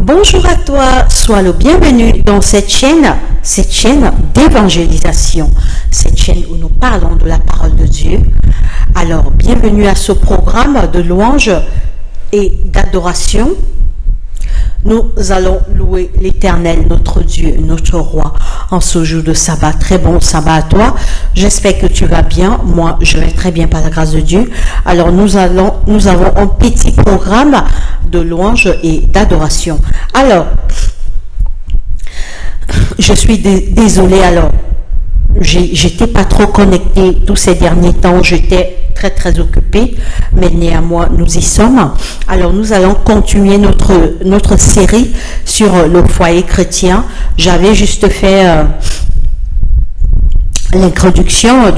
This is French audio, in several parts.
Bonjour à toi, sois le bienvenu dans cette chaîne d'évangélisation, cette chaîne où nous parlons de la parole de Dieu. Alors, bienvenue à ce programme de louange et d'adoration. Nous allons louer l'Éternel, notre Dieu, notre Roi, en ce jour de sabbat. Très bon sabbat à toi. J'espère que tu vas bien. Moi, je vais très bien par la grâce de Dieu. Alors, nous avons un petit programme de louange et d'adoration. Alors, je suis désolée. Alors, j'étais pas trop connectée tous ces derniers temps. J'étais très occupée, mais néanmoins nous y sommes. Alors nous allons continuer notre série sur le foyer chrétien. J'avais juste fait l'introduction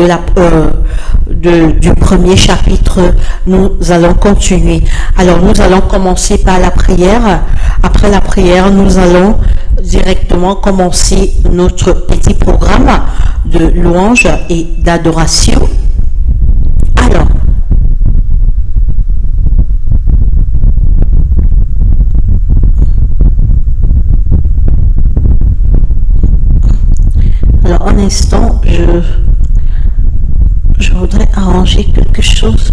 du premier chapitre. Nous allons continuer. Alors nous allons commencer par la prière. Après la prière, nous allons directement commencer notre petit programme de louange et d'adoration. Alors un instant, je voudrais arranger quelque chose.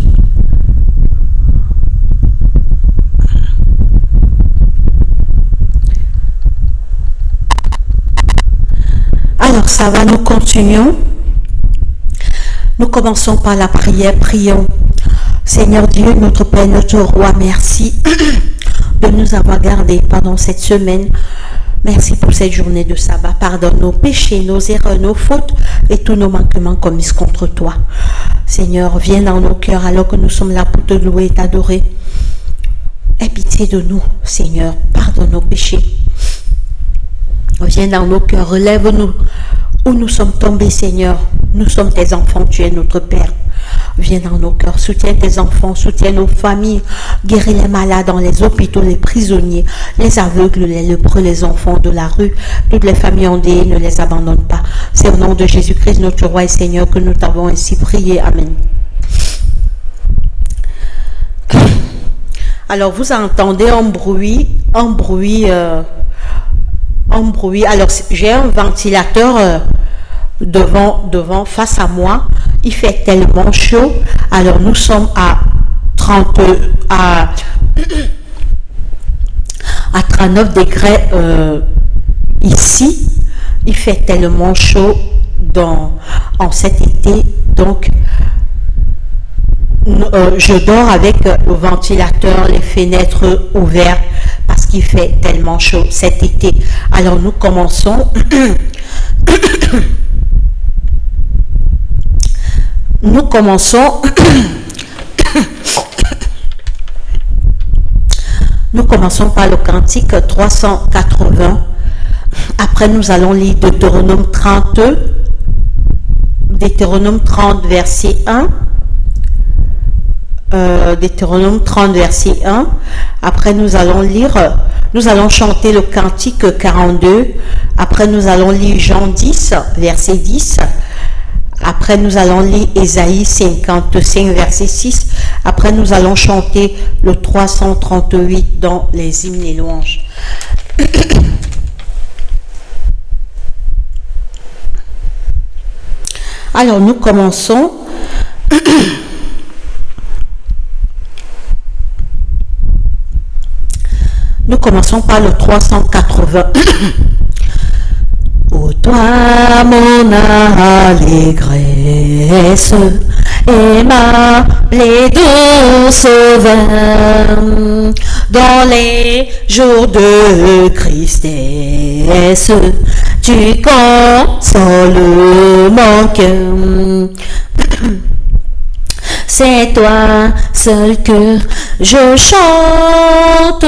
Alors ça va, nous continuons. Nous commençons par la prière. Prions. Seigneur Dieu, notre Père, notre Roi, merci de nous avoir gardés pendant cette semaine. Merci pour cette journée de sabbat. Pardonne nos péchés, nos erreurs, nos fautes et tous nos manquements commis contre toi. Seigneur, viens dans nos cœurs alors que nous sommes là pour te louer et t'adorer. Aie pitié de nous, Seigneur. Pardonne nos péchés. Viens dans nos cœurs, relève-nous où nous sommes tombés, Seigneur. Nous sommes tes enfants, tu es notre Père. Viens dans nos cœurs, soutiens tes enfants, soutiens nos familles, guéris les malades dans les hôpitaux, les prisonniers, les aveugles, les lépreux, les enfants de la rue, toutes les familles endeuillées, ne les abandonne pas. C'est au nom de Jésus-Christ, notre Roi et Seigneur, que nous t'avons ainsi prié. Amen. Alors, vous entendez un bruit. Alors, j'ai un ventilateur devant, face à moi. Il fait tellement chaud. Alors, nous sommes à 39 degrés ici. Il fait tellement chaud en cet été. Donc, je dors avec le ventilateur, les fenêtres ouvertes parce qu'il fait tellement chaud cet été. Alors, nous commençons. Nous commençons par le cantique 380. Après, nous allons lire Deutéronome 30, verset 1. Deutéronome 30, verset 1. Après, nous allons chanter le cantique 42. Après, nous allons lire Jean 10, verset 10. Après, nous allons lire Ésaïe 55, verset 6. Après, nous allons chanter le 338 dans les hymnes et louanges. Alors, nous commençons. Nous commençons par le 380. Ô toi, mon allégresse, aimable et doux sauveur, dans les jours de tristesse, tu consoles mon cœur. C'est toi seul que je chante,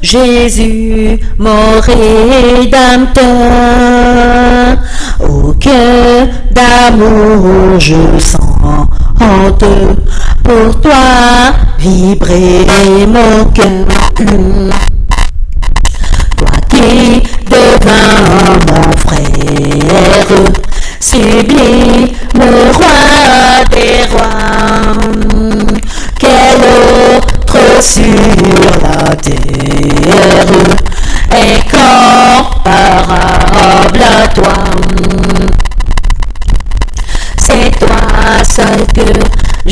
Jésus, mon Rédempteur. Au cœur d'amour je sens pour toi vibrer mon cœur. Toi qui devins mon frère, sublime roi des rois, quel autre sur la terre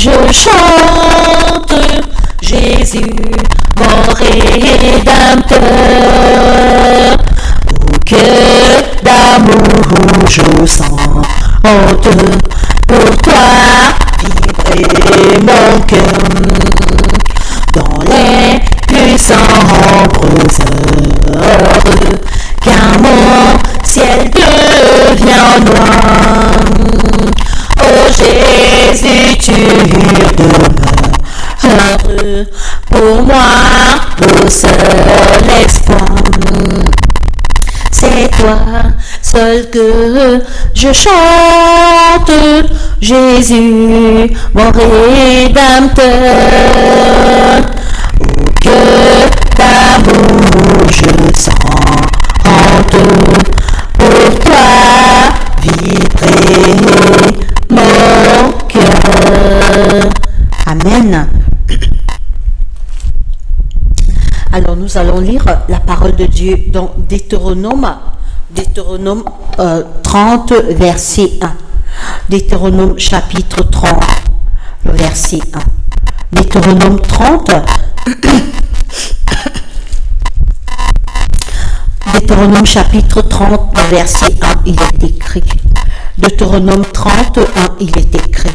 je chante Jésus, mon Rédempteur. Au cœur d'amour je sens pour toi vibrer mon cœur. Dans les puissants heures, car mon ciel devient noir. Oh Jésus, tu demeures heureux pour moi, le seul espoir. C'est toi seul que je chante, Jésus, mon Rédempteur. Au cœur d'amour je sente pour toi vibrer mon cœur. Amen. Alors nous allons lire la parole de Dieu dans Deutéronome 30, verset 1. Deutéronome chapitre 30, verset 1. Deutéronome 30, Deutéronome chapitre 30, verset 1, il est écrit. Deutéronome 31, il est écrit.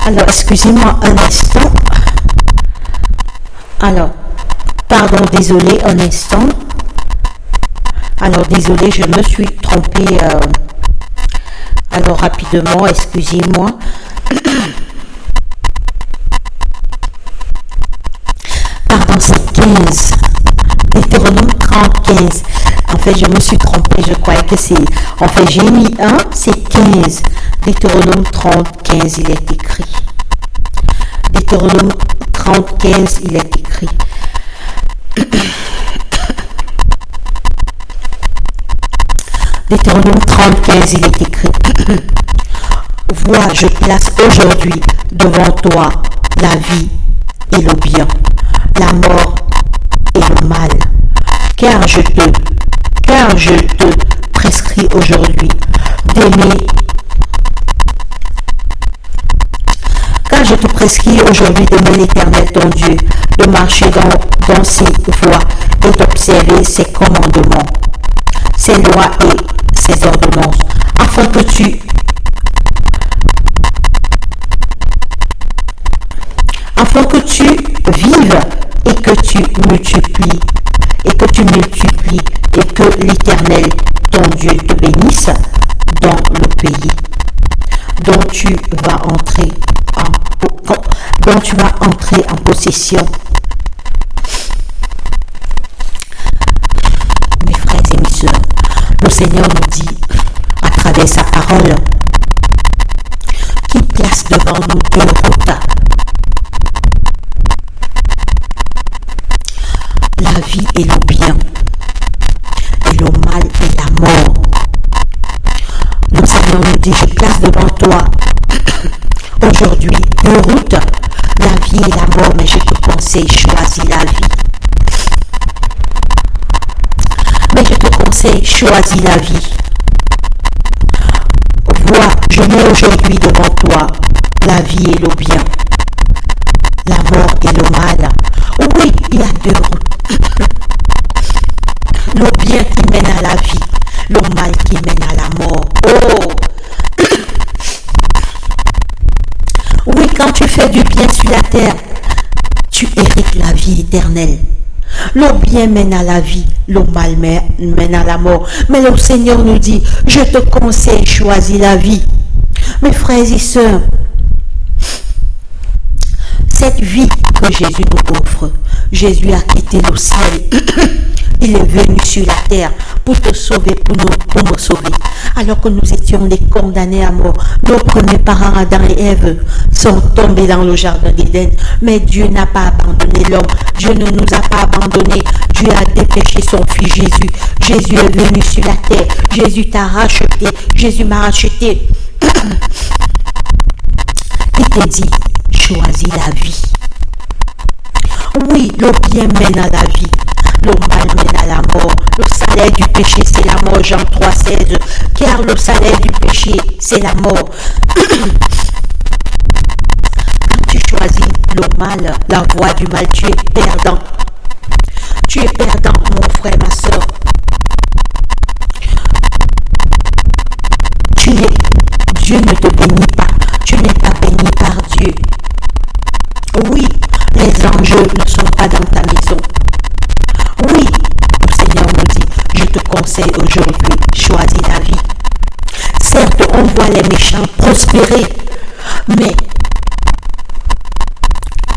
Alors, excusez-moi un instant. Alors, pardon, désolé, un instant. Alors, désolé, je me suis trompée. Alors, rapidement, excusez-moi. Pardon, c'est 15. Deutéronome 30, 15. En fait, je me suis trompée, je croyais que c'est... En fait, j'ai mis 1, c'est 15. Deutéronome 30, 15, il est écrit. Deutéronome 30, 15, il est écrit. Deutéronome 30, 15, il est écrit. Vois, je place aujourd'hui devant toi la vie et le bien, la mort et le mal. Car je te prescris aujourd'hui d'aimer. Car je te prescris aujourd'hui d'aimer l'Éternel ton Dieu, de marcher dans ses voies et d'observer ses commandements, ses lois et ses ordonnances, afin que tu vives et que tu multiplies, et que l'Éternel ton Dieu te bénisse dans le pays dont tu vas entrer en possession. Mes frères et mes sœurs, le Seigneur nous dit à travers sa parole qu'il place devant nous deux routes, la vie et le bien, et le mal et la mort. Le Seigneur nous dit, je place devant toi aujourd'hui deux routes, la vie et la mort, mais je te conseille, choisis la vie. Choisis la vie. Vois, je mets aujourd'hui devant toi la vie et le bien, la mort et le mal. Oui, il y a deux routes. Le bien qui mène à la vie, le mal qui mène à la mort. Oh! Oui, quand tu fais du bien sur la terre, tu hérites la vie éternelle. Le bien mène à la vie, le mal mène à la mort. Mais le Seigneur nous dit, je te conseille, choisis la vie. Mes frères et sœurs, cette vie que Jésus nous offre, Jésus a quitté le ciel. Il est venu sur la terre pour te sauver, pour me sauver. Alors que nous étions des condamnés à mort, nos premiers parents, Adam et Ève, sont tombés dans le jardin d'Éden. Mais Dieu n'a pas abandonné l'homme. Dieu ne nous a pas abandonnés. Dieu a dépêché son fils Jésus. Jésus est venu sur la terre. Jésus t'a racheté. Jésus m'a racheté. Il te dit, choisis la vie. Oui, le bien mène à la vie, le mal mène à la mort. Le salaire du péché, c'est la mort, Jean 3,16. Car le salaire du péché, c'est la mort. Quand tu choisis le mal, la voie du mal, tu es perdant. Tu es perdant, mon frère, ma soeur. Dieu ne te bénit pas. Tu n'es pas béni par Dieu. Oui, les enjeux ne sont pas dans ta maison. Oui, le Seigneur nous dit, je te conseille aujourd'hui, choisis la vie. Certes, on voit les méchants prospérer, mais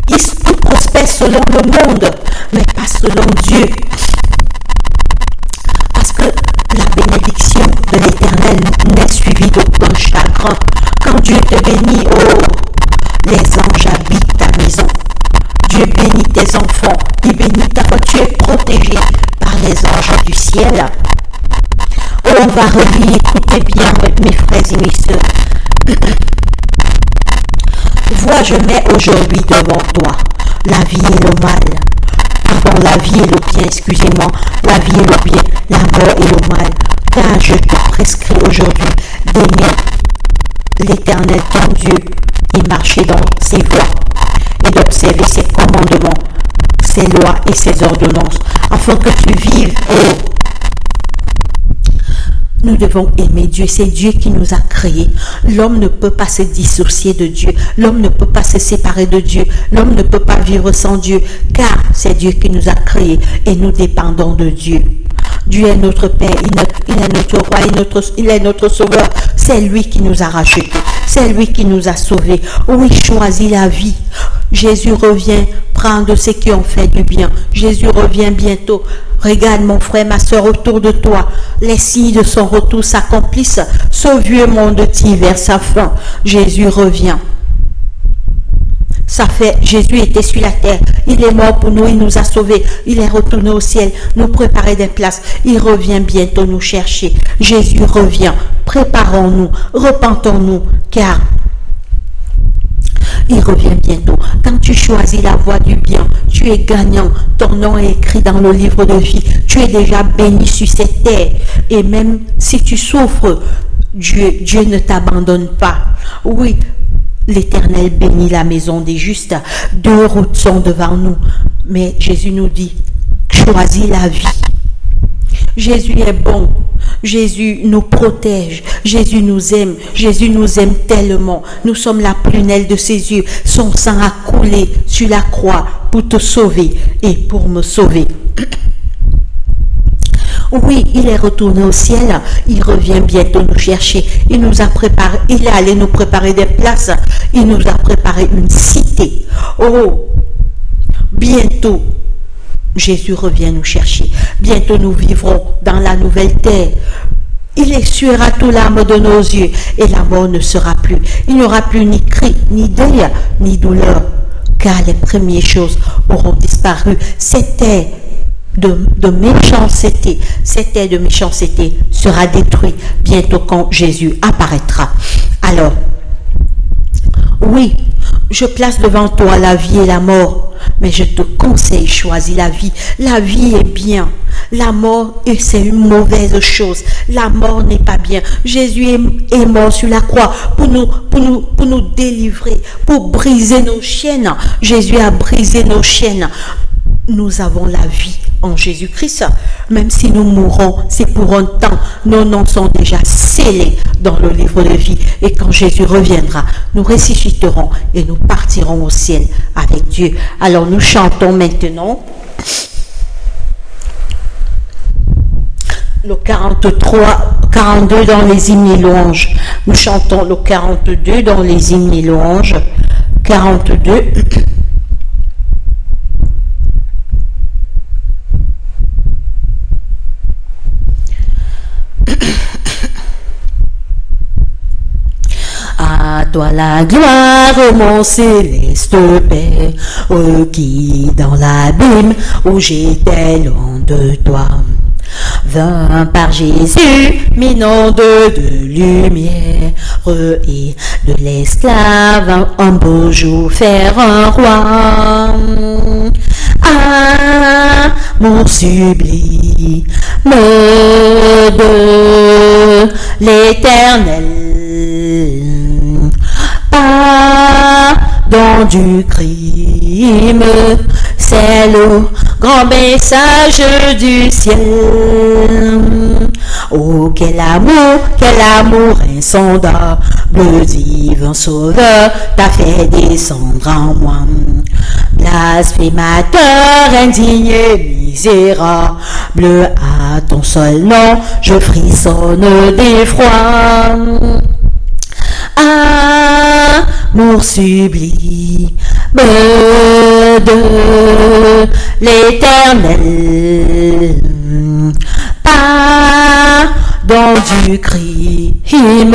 ils prospèrent selon le monde, mais pas selon Dieu. Parce que la bénédiction de l'Éternel n'est suivie d'aucun chagrin. Quand Dieu te bénit, oh, les anges habitent ta maison. Dieu bénit tes enfants, il bénit ta foi, tu es protégé par les anges du ciel. Oh, on va relire, écoutez bien mes frères et mes sœurs. Vois, je mets aujourd'hui devant toi la vie et le mal. Pardon, la vie et le bien, excusez-moi, la vie et le bien, la mort et le mal. Car je te prescris aujourd'hui d'aimer l'Éternel ton Dieu et marcher dans ses voies et d'observer ses commandements, ses lois et ses ordonnances, afin que tu vives. Nous devons aimer Dieu, c'est Dieu qui nous a créés. L'homme ne peut pas se dissocier de Dieu, l'homme ne peut pas se séparer de Dieu, l'homme ne peut pas vivre sans Dieu, car c'est Dieu qui nous a créés et nous dépendons de Dieu. Dieu est notre Père, il est notre roi, il est notre sauveur. C'est lui qui nous a rachetés, c'est lui qui nous a sauvés. Oui, choisis la vie. Jésus revient prendre ceux qui ont fait du bien. Jésus revient bientôt. Regarde mon frère, ma soeur autour de toi. Les signes de son retour s'accomplissent. Ce vieux monde tire vers sa fin. Jésus revient. Ça fait, Jésus était sur la terre, il est mort pour nous, il nous a sauvés, il est retourné au ciel, nous préparer des places, il revient bientôt nous chercher. Jésus revient, préparons-nous, repentons-nous, car il revient bientôt. Quand tu choisis la voie du bien, tu es gagnant, ton nom est écrit dans le livre de vie, tu es déjà béni sur cette terre, et même si tu souffres, Dieu ne t'abandonne pas. Oui, l'Éternel bénit la maison des justes. 2 routes sont devant nous. Mais Jésus nous dit, choisis la vie. Jésus est bon. Jésus nous protège. Jésus nous aime. Jésus nous aime tellement. Nous sommes la prunelle de ses yeux. Son sang a coulé sur la croix pour te sauver et pour me sauver. Oui, il est retourné au ciel, il revient bientôt nous chercher, il nous a préparé, il est allé nous préparer des places, il nous a préparé une cité. Oh, bientôt, Jésus revient nous chercher, bientôt nous vivrons dans la nouvelle terre. Il essuiera tout larmes de nos yeux et la mort ne sera plus. Il n'y aura plus ni cri, ni deuil, ni douleur, car les premières choses auront disparu. C'était de méchanceté, cette ère de méchanceté sera détruite bientôt quand Jésus apparaîtra. Alors, oui, je place devant toi la vie et la mort, mais je te conseille, choisis la vie. La vie est bien, la mort, c'est une mauvaise chose. La mort n'est pas bien. Jésus est mort sur la croix pour nous délivrer, pour briser nos chaînes. Jésus a brisé nos chaînes. Nous avons la vie en Jésus-Christ. Même si nous mourrons, c'est pour un temps. Nos noms sont déjà scellés dans le livre de vie. Et quand Jésus reviendra, nous ressusciterons et nous partirons au ciel avec Dieu. Alors nous chantons maintenant le 42 dans les hymnes et louanges. Nous chantons le 42 dans les hymnes et louanges. 42. À toi la gloire, mon céleste Père, qui dans l'abîme où j'étais loin de toi. Vint par Jésus, minant de lumière, et de l'esclave un beau jour faire un roi. Amour sublime de l'Éternel, pardon du crime, c'est le grand message du ciel. Oh, quel amour insondable, divin sauveur, t'as fait descendre en moi. Blasphémateur, indigne et misérable, à ton seul nom, je frissonne d'effroi. Amour sublime de l'Éternel, pardon du crime,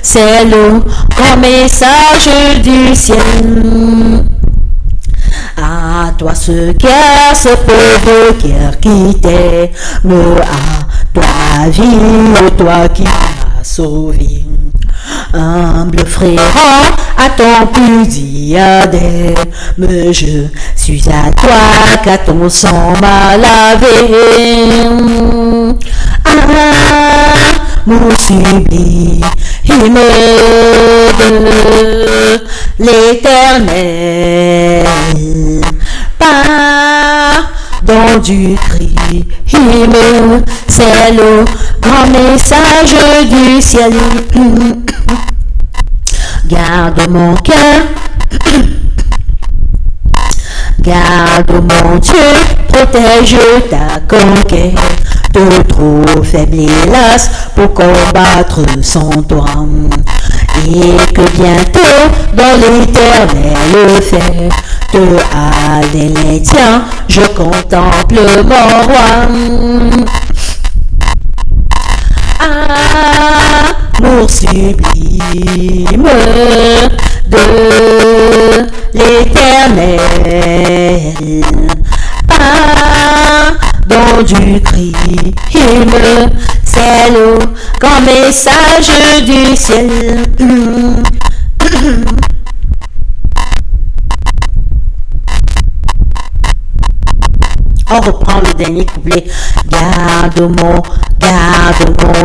c'est le grand message du ciel. À toi ce cœur, ce pauvre cœur qui t'aime, à toi vie, toi qui m'as sauvé. Humble frère, à ton plus diadème, je suis à toi, qu'à ton sang m'a lavé. Amour sublime de l'Éternel, pardon du crime, c'est le grand message du ciel. Garde mon cœur, garde mon Dieu, protège ta conquête, de trop faible hélas pour combattre sans toi. Et que bientôt dans l'Éternel fête avec les tiens, je contemple mon roi. Amour sublime de l'Éternel, pardon du crime, c'est le grand message du ciel. On reprend le dernier couplet. Garde mon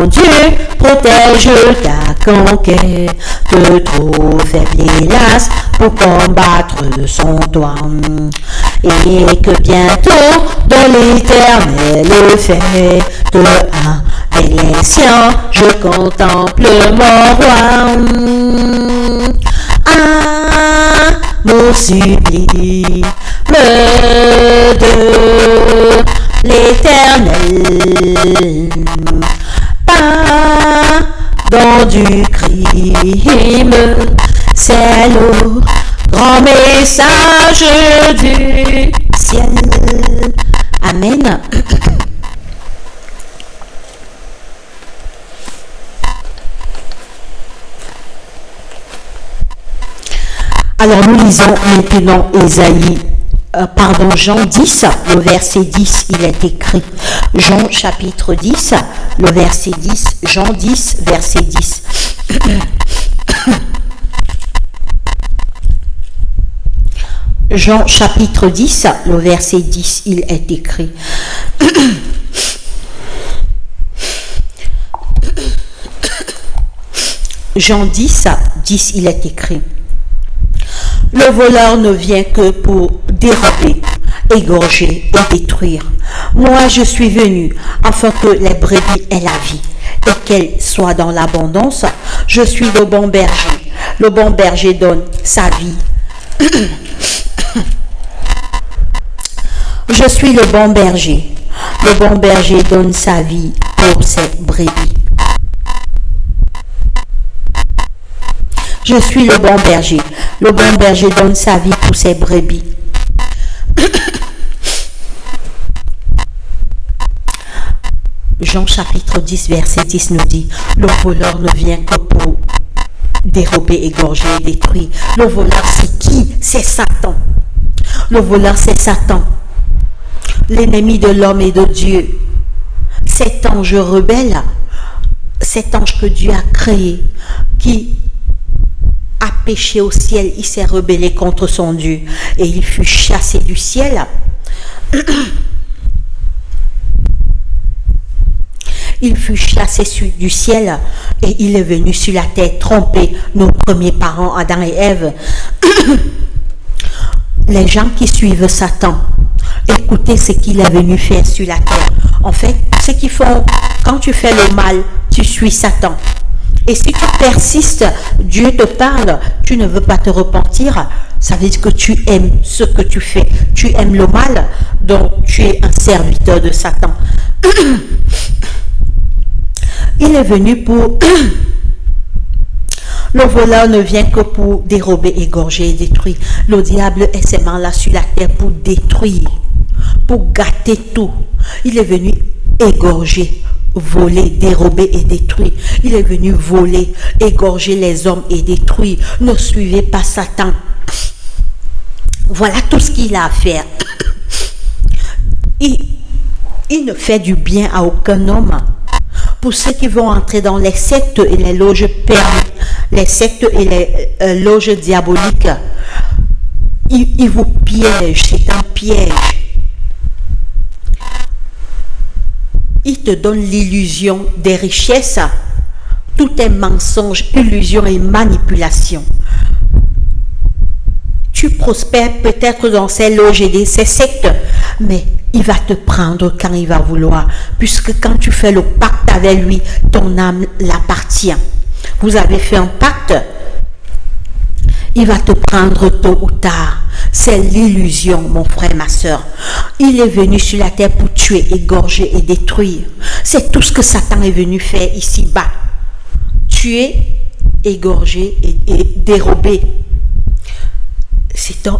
Dieu, protège ta conquête, de trop faible hélas pour combattre son toi. Et que bientôt dans l'Éternel fait avec les siens, je contemple mon roi. Amour sublime de l'Éternel, pardon du crime, c'est le grand message du ciel. Amen. Alors nous lisons maintenant Jean 10, le verset 10, il est écrit. Jean chapitre 10, le verset 10, Jean 10, verset 10. Jean chapitre 10, le verset 10, il est écrit. Jean 10, 10, il est écrit. Le voleur ne vient que pour dérober, égorger et détruire. Moi, je suis venu afin que les brebis aient la vie et qu'elles soient dans l'abondance. Je suis le bon berger. Le bon berger donne sa vie. Je suis le bon berger. Le bon berger donne sa vie pour ses brebis. Je suis le bon berger. Le bon berger donne sa vie pour ses brebis. Jean chapitre 10, verset 10 nous dit, le voleur ne vient que pour dérober, égorger et détruire. Le voleur, c'est qui? C'est Satan. Le voleur, c'est Satan. L'ennemi de l'homme et de Dieu. cet ange rebelle, cet ange que Dieu a créé, qui a péché au ciel, il s'est rebellé contre son Dieu et il fut chassé du ciel. Il fut chassé du ciel et il est venu sur la terre tromper nos premiers parents, Adam et Ève. Les gens qui suivent Satan, écoutez ce qu'il est venu faire sur la terre. En fait, ce qu'ils font, quand tu fais le mal, tu suis Satan. Et si tu persistes, Dieu te parle, tu ne veux pas te repentir, ça veut dire que tu aimes ce que tu fais. Tu aimes le mal, donc tu es un serviteur de Satan. Il est venu pour... Le voleur ne vient que pour dérober, égorger et détruire. Le diable est seulement là sur la terre pour détruire, pour gâter tout. Il est venu égorger, voler, dérober et détruire. Il est venu voler, égorger les hommes et détruire. Ne suivez pas Satan. Voilà tout ce qu'il a à faire. Il ne fait du bien à aucun homme. Pour ceux qui vont entrer dans les sectes et les loges perdues, les sectes et les loges diaboliques, ils vous piègent, c'est un piège. Ils te donnent l'illusion des richesses. Tout est mensonge, illusion et manipulation. Tu prospères peut-être dans ces loges et ces sectes, mais il va te prendre quand il va vouloir, puisque quand tu fais le pacte avec lui, ton âme l'appartient. Vous avez fait un pacte, il va te prendre tôt ou tard. C'est l'illusion, mon frère, ma soeur. Il est venu sur la terre pour tuer, égorger et détruire. C'est tout ce que Satan est venu faire ici-bas. Tuer, égorger et dérober.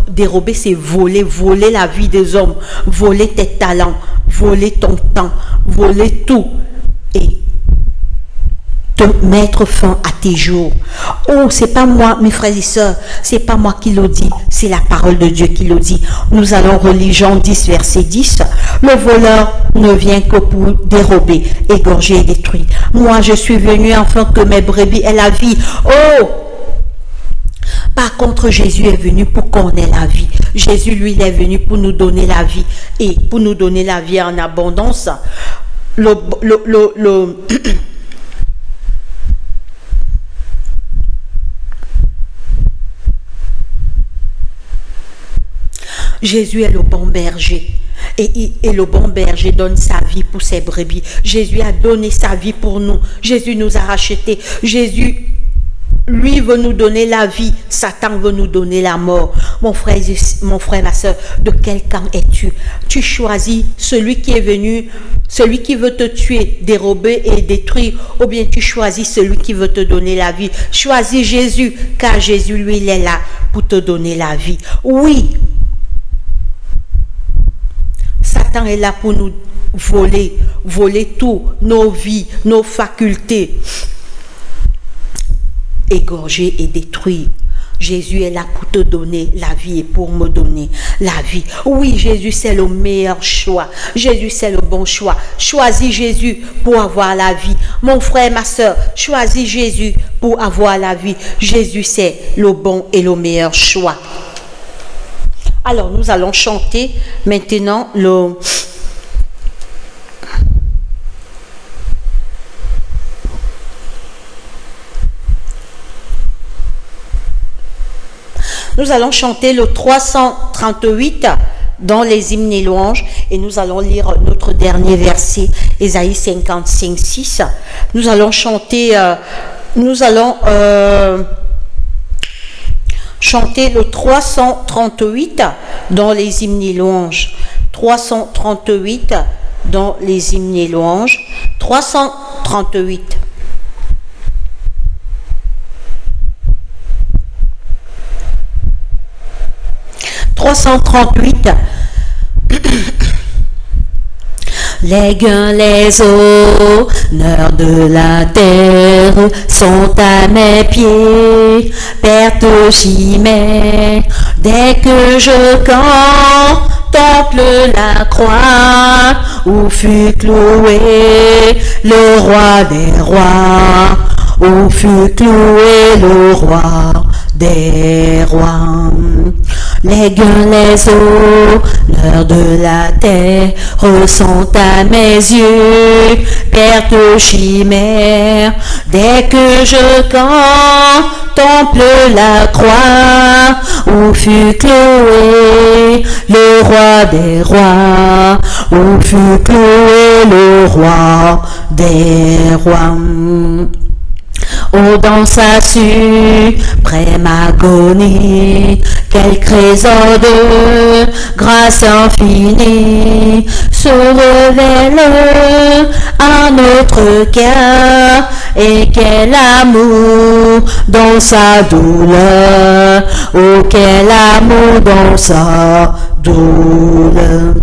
Dérober, c'est voler la vie des hommes, voler tes talents, voler ton temps, voler tout et te mettre fin à tes jours. Oh, c'est pas moi, mes frères et sœurs, c'est pas moi qui le dis, c'est la parole de Dieu qui le dit. Nous allons relire Jean 10, verset 10. Le voleur ne vient que pour dérober, égorger et détruire. Moi, je suis venu afin que mes brebis aient la vie. Oh! Par contre, Jésus est venu pour qu'on ait la vie. Jésus, lui, il est venu pour nous donner la vie. Et pour nous donner la vie en abondance. Jésus est le bon berger. Et le bon berger donne sa vie pour ses brebis. Jésus a donné sa vie pour nous. Jésus nous a rachetés. Jésus... Lui veut nous donner la vie, Satan veut nous donner la mort. Mon frère, ma soeur, de quel camp es-tu? Tu choisis celui qui est venu, celui qui veut te tuer, dérober et détruire, ou bien tu choisis celui qui veut te donner la vie. Choisis Jésus, car Jésus, lui, il est là pour te donner la vie. Oui, Satan est là pour nous voler tout, nos vies, nos facultés. Égorger et détruire. Jésus est là pour te donner la vie et pour me donner la vie. Oui, Jésus, c'est le meilleur choix. Jésus, c'est le bon choix. Choisis Jésus pour avoir la vie. Mon frère, ma soeur, choisis Jésus pour avoir la vie. Jésus, c'est le bon et le meilleur choix. Alors, nous allons chanter maintenant le... Nous allons chanter le 338 dans les hymnes et louanges et nous allons lire notre dernier verset, Ésaïe 55, 6. Nous allons chanter, chanter le 338 dans les hymnes et louanges. 338 dans les hymnes et louanges. 338. Les gueux, les honneurs de la terre sont à mes pieds, perte chimère, dès que je contemple la croix où fut cloué le roi des rois, où fut cloué le roi des rois. Les gueux, les eaux, l'heure de la terre sont à mes yeux, perte chimère, dès que je contemple la croix, où fut cloué le roi des rois, où fut cloué le roi des rois. Oh, dans sa suprême agonie, quel trésor de grâce infinie se révèle à notre cœur, et quel amour dans sa douleur, oh quel amour dans sa douleur.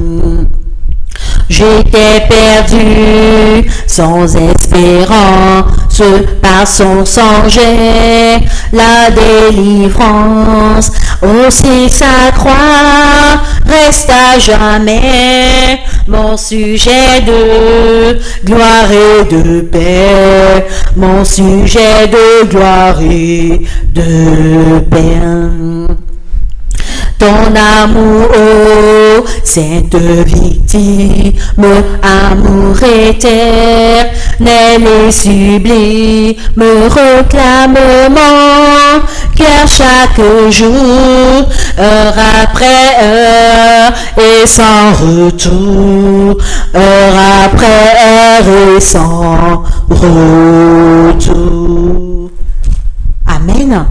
J'étais perdu, sans espérance, par son sang j'ai la délivrance. Aussi sa croix reste à jamais mon sujet de gloire et de paix, mon sujet de gloire et de paix. Ton amour, ô sainte victime, amour éternel et sublime, me réclame mon cœur chaque jour, heure après heure et sans retour, heure après heure et sans retour. Amen.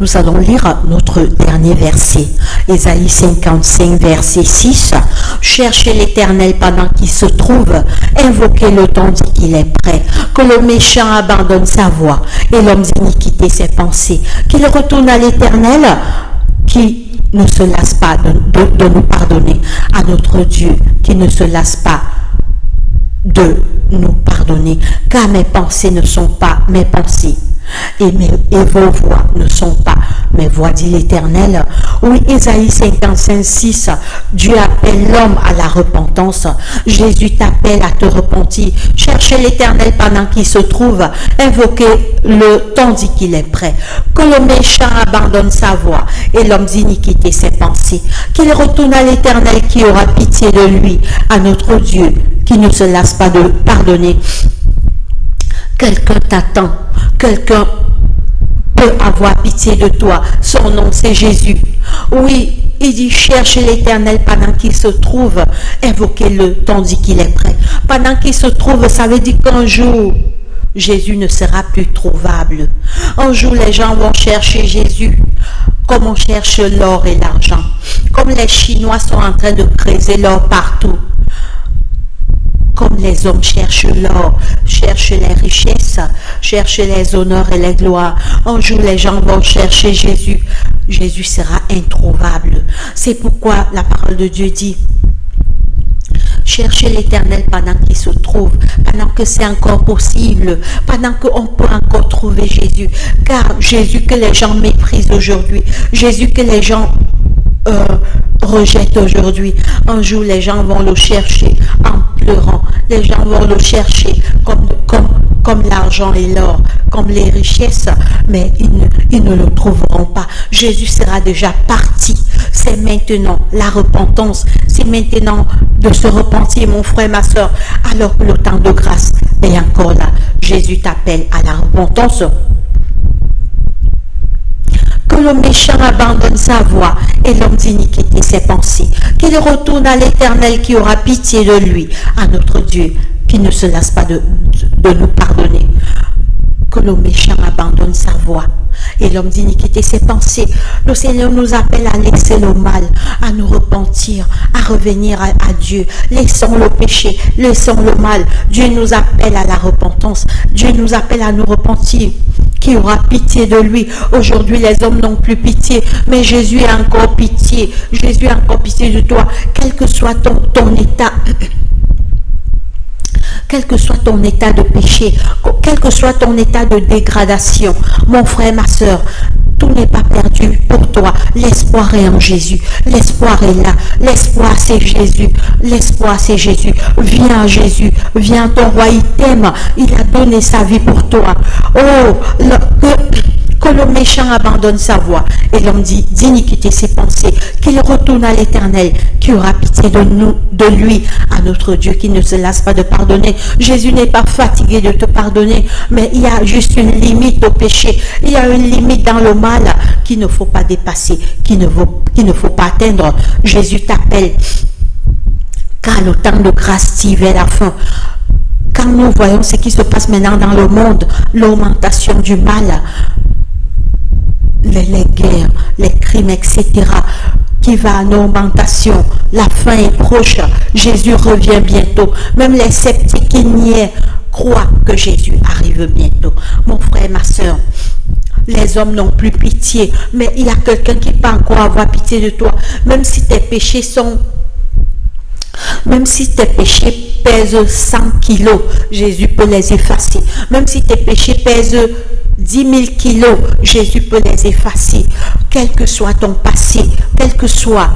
Nous allons lire notre dernier verset, Ésaïe 55, verset 6. Cherchez l'Éternel pendant qu'il se trouve, invoquez-le tandis qu'il est prêt, que le méchant abandonne sa voie et l'homme d'iniquité ses pensées, qu'il retourne à l'Éternel qui ne se lasse pas de nous pardonner, à notre Dieu qui ne se lasse pas de nous pardonner, car mes pensées ne sont pas mes pensées. Et vos voix ne sont pas mes voix, dit l'Éternel. Oui, Ésaïe 55, 6, Dieu appelle l'homme à la repentance. Jésus t'appelle à te repentir. Cherchez l'Éternel pendant qu'il se trouve. Invoquez-le tandis qu'il est prêt. Que le méchant abandonne sa voie et l'homme d'iniquité ses pensées. Qu'il retourne à l'Éternel qui aura pitié de lui, à notre Dieu qui ne se lasse pas de pardonner. Quelqu'un t'attend, quelqu'un peut avoir pitié de toi. Son nom, c'est Jésus. Oui, il dit, cherche l'Éternel pendant qu'il se trouve, invoquez-le tandis qu'il est prêt. Pendant qu'il se trouve, ça veut dire qu'un jour, Jésus ne sera plus trouvable. Un jour, les gens vont chercher Jésus comme on cherche l'or et l'argent. Comme les Chinois sont en train de creuser l'or partout. Comme les hommes cherchent l'or, cherchent les richesses, cherchent les honneurs et les gloires. Un jour, les gens vont chercher Jésus. Jésus sera introuvable. C'est pourquoi la parole de Dieu dit, cherchez l'Éternel pendant qu'il se trouve, pendant que c'est encore possible, pendant qu'on peut encore trouver Jésus. Car Jésus que les gens méprisent aujourd'hui, Jésus que les gens rejettent aujourd'hui, un jour les gens vont le chercher en pleurant, les gens vont le chercher comme l'argent et l'or, comme les richesses, mais ils ne le trouveront pas. Jésus sera déjà parti. C'est maintenant la repentance, c'est maintenant de se repentir, mon frère, ma soeur, alors que le temps de grâce est encore là. Jésus t'appelle à la repentance. Que le méchant abandonne sa voie et l'homme d'iniquité ses pensées. Qu'il retourne à l'Éternel qui aura pitié de lui, à notre Dieu qui ne se lasse pas de nous pardonner. Que le méchant abandonne sa voie et l'homme d'iniquité ses pensées. Le Seigneur nous appelle à laisser le mal, à nous repentir, à revenir à Dieu. Laissons le péché, laissons le mal. Dieu nous appelle à la repentance. Dieu nous appelle à nous repentir. Qui aura pitié de lui. Aujourd'hui, les hommes n'ont plus pitié, mais Jésus a encore pitié. Jésus a encore pitié de toi, quel que soit ton état. Quel que soit ton état de péché, quel que soit ton état de dégradation, mon frère, ma soeur, Tout n'est pas perdu pour toi. L'espoir est en Jésus. L'espoir est là. L'espoir, c'est Jésus. L'espoir, c'est Jésus. Viens, Jésus. Viens, ton roi, il t'aime. Il a donné sa vie pour toi. Oh, que le méchant abandonne sa voie et l'homme dit d'iniquité ses pensées, qu'il retourne à l'Éternel, qui aura pitié de nous, de lui, à notre Dieu qui ne se lasse pas de pardonner. Jésus n'est pas fatigué de te pardonner, mais il y a juste une limite au péché. Il y a une limite dans le mal qu'il ne faut pas dépasser, qu'il ne faut pas atteindre. Jésus t'appelle, car le temps de grâce tire vers la fin. Quand nous voyons ce qui se passe maintenant dans le monde, l'augmentation du mal, les guerres, les crimes, etc., qui va en augmentation, la fin est proche, Jésus revient bientôt. Même les sceptiques qui niaient croient que Jésus arrive bientôt. Mon frère, ma soeur, les hommes n'ont plus pitié, mais il y a quelqu'un qui peut encore avoir pitié de toi, même si tes péchés pèsent 100 kilos, Jésus peut les effacer. Même si tes péchés pèsent 10 000 kilos, Jésus peut les effacer. Quel que soit ton passé, quel que soit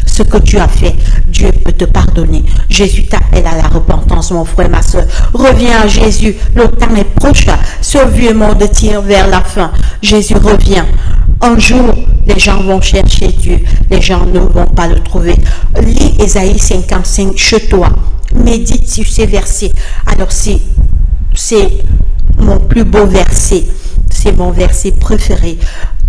ce que tu as fait, Dieu peut te pardonner. Jésus t'appelle à la repentance, mon frère, ma soeur. Reviens à Jésus, le temps est proche. Ce vieux monde tire vers la fin. Jésus revient. Un jour, les gens vont chercher Dieu. Les gens ne vont pas le trouver. Lis Ésaïe 55 chez toi. Médite sur ces versets. Alors, c'est mon plus beau verset. C'est mon verset préféré.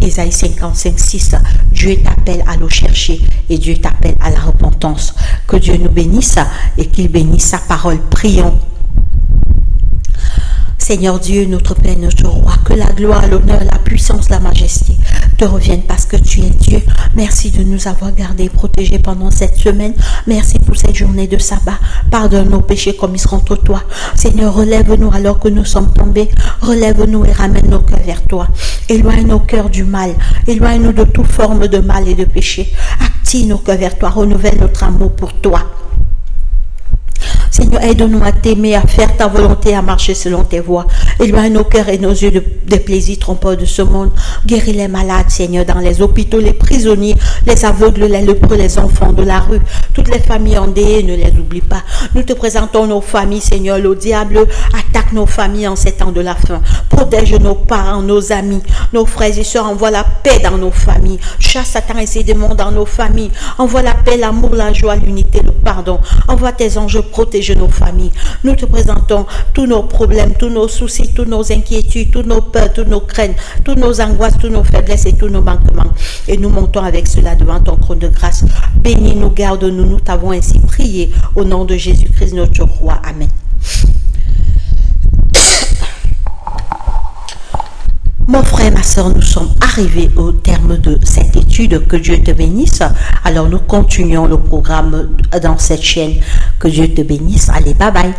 Ésaïe 55, 6. Dieu t'appelle à le chercher et Dieu t'appelle à la repentance. Que Dieu nous bénisse et qu'il bénisse sa parole. Prions. Seigneur Dieu, notre Père, notre Roi, que la gloire, l'honneur, la puissance, la majesté te reviennent parce que tu es Dieu. Merci de nous avoir gardés et protégés pendant cette semaine. Merci pour cette journée de sabbat. Pardonne nos péchés commis contre toi. Seigneur, relève-nous alors que nous sommes tombés. Relève-nous et ramène nos cœurs vers toi. Éloigne nos cœurs du mal. Éloigne-nous de toute forme de mal et de péché. Active nos cœurs vers toi. Renouvelle notre amour pour toi. Seigneur, aide-nous à t'aimer, à faire ta volonté, à marcher selon tes voies. Éloigne nos cœurs et nos yeux des plaisirs trompeurs de ce monde. Guéris les malades, Seigneur, dans les hôpitaux, les prisonniers, les aveugles, les lépreux, les enfants de la rue. Toutes les familles endeuillées, ne les oublie pas. Nous te présentons nos familles, Seigneur. Le diable attaque nos familles en ces temps de la fin. Protège nos parents, nos amis, nos frères et sœurs. Envoie la paix dans nos familles. Chasse Satan et ses démons dans nos familles. Envoie la paix, l'amour, la joie, l'unité, le pardon. Envoie tes anges protéger nos familles. Nous te présentons tous nos problèmes, tous nos soucis, toutes nos inquiétudes, toutes nos peurs, toutes nos craintes, toutes nos angoisses, toutes nos faiblesses et tous nos manquements. Et nous montons avec cela devant ton trône de grâce. Bénis-nous, garde-nous, nous t'avons ainsi prié au nom de Jésus-Christ notre roi. Amen. Mon frère, ma soeur, nous sommes arrivés au terme de cette étude. Que Dieu te bénisse. Alors nous continuons le programme dans cette chaîne. Que Dieu te bénisse. Allez, bye bye.